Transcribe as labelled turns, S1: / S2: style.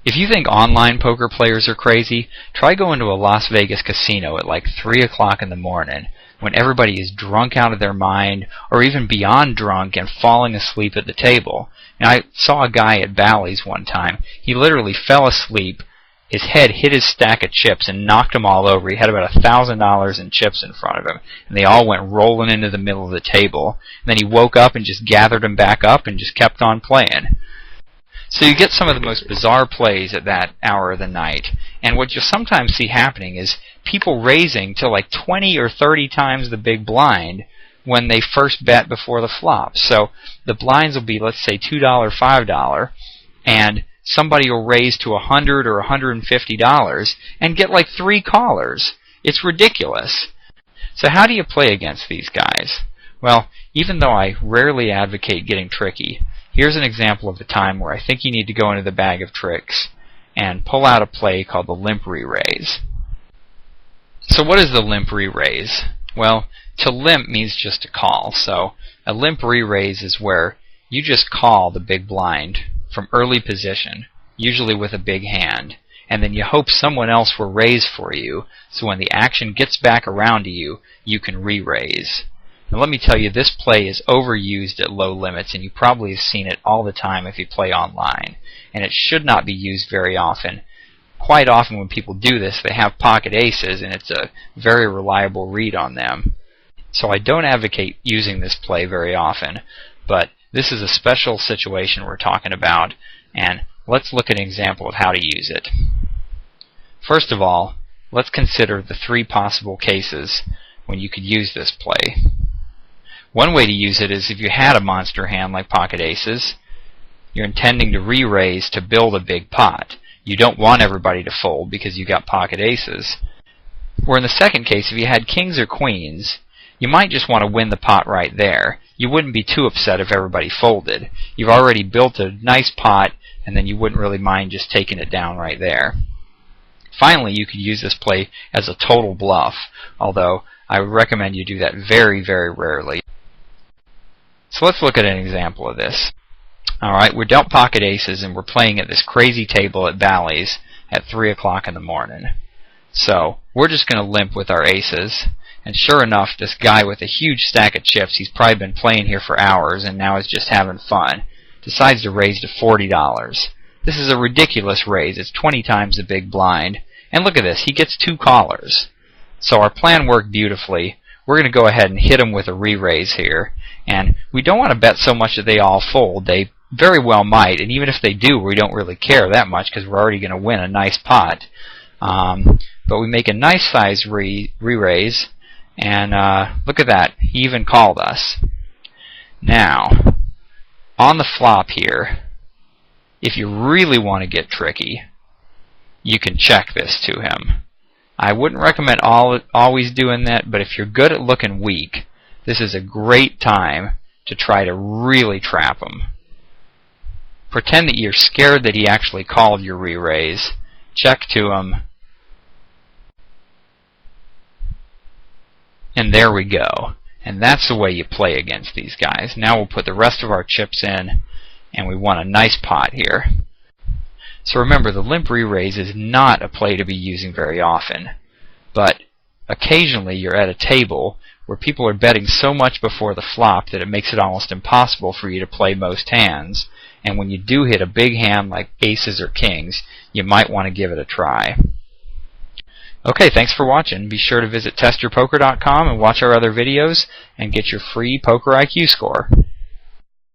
S1: If you think online poker players are crazy, try going to a Las Vegas casino at like 3 o'clock in the morning when everybody is drunk out of their mind or even beyond drunk and falling asleep at the table. And I saw a guy at Bally's one time. He literally fell asleep. His head hit his stack of chips and knocked them all over. He had about $1,000 in chips in front of him, and they all went rolling into the middle of the table. And then he woke up and just gathered them back up and just kept on playing. So you get some of the most bizarre plays at that hour of the night. And what you'll sometimes see happening is people raising to like 20 or 30 times the big blind when they first bet before the flop. So the blinds will be, let's say, $2, $5, and somebody will raise to $100 or $150 and get like 3 callers. It's ridiculous. So how do you play against these guys? Well, even though I rarely advocate getting tricky, here's an example of a time where I think you need to go into the bag of tricks and pull out a play called the Limp-Reraise. So what is the Limp-Reraise? Well, to limp means just to call. So a Limp-Reraise is where you just call the big blind from early position, usually with a big hand, and then you hope someone else will raise for you, so when the action gets back around to you, you can re-raise. Now let me tell you, this play is overused at low limits, and you probably have seen it all the time if you play online, and it should not be used very often. Quite often when people do this, they have pocket aces, and it's a very reliable read on them. So I don't advocate using this play very often, but this is a special situation we're talking about, and let's look at an example of how to use it. First of all, let's consider the 3 possible cases when you could use this play. One way to use it is if you had a monster hand like pocket aces, you're intending to re-raise to build a big pot. You don't want everybody to fold because you got pocket aces. Or in the second case, if you had kings or queens, you might just want to win the pot right there. You wouldn't be too upset if everybody folded. You've already built a nice pot, and then you wouldn't really mind just taking it down right there. Finally, you could use this play as a total bluff, although I would recommend you do that very, very rarely. So let's look at an example of this. Alright, we're dealt pocket aces, and we're playing at this crazy table at Bally's at 3 o'clock in the morning. So we're just going to limp with our aces. And sure enough, this guy with a huge stack of chips, he's probably been playing here for hours and now is just having fun, decides to raise to $40. This is a ridiculous raise. It's 20 times the big blind. And look at this. He gets 2 callers. So our plan worked beautifully. We're going to go ahead and hit him with a re-raise here. And we don't want to bet so much that they all fold. They very well might. And even if they do, we don't really care that much because we're already going to win a nice pot. But we make a nice size re-raise. And look at that. He even called us. Now, on the flop here, if you really want to get tricky, you can check this to him. I wouldn't recommend always doing that, but if you're good at looking weak, this is a great time to try to really trap him. Pretend that you're scared that he actually called your re-raise. Check to him. And there we go. And that's the way you play against these guys. Now we'll put the rest of our chips in, and we want a nice pot here. So remember, the Limp-Reraise is not a play to be using very often. But occasionally you're at a table where people are betting so much before the flop that it makes it almost impossible for you to play most hands. And when you do hit a big hand like aces or kings, you might want to give it a try. Okay, thanks for watching. Be sure to visit testyourpoker.com and watch our other videos and get your free Poker IQ score.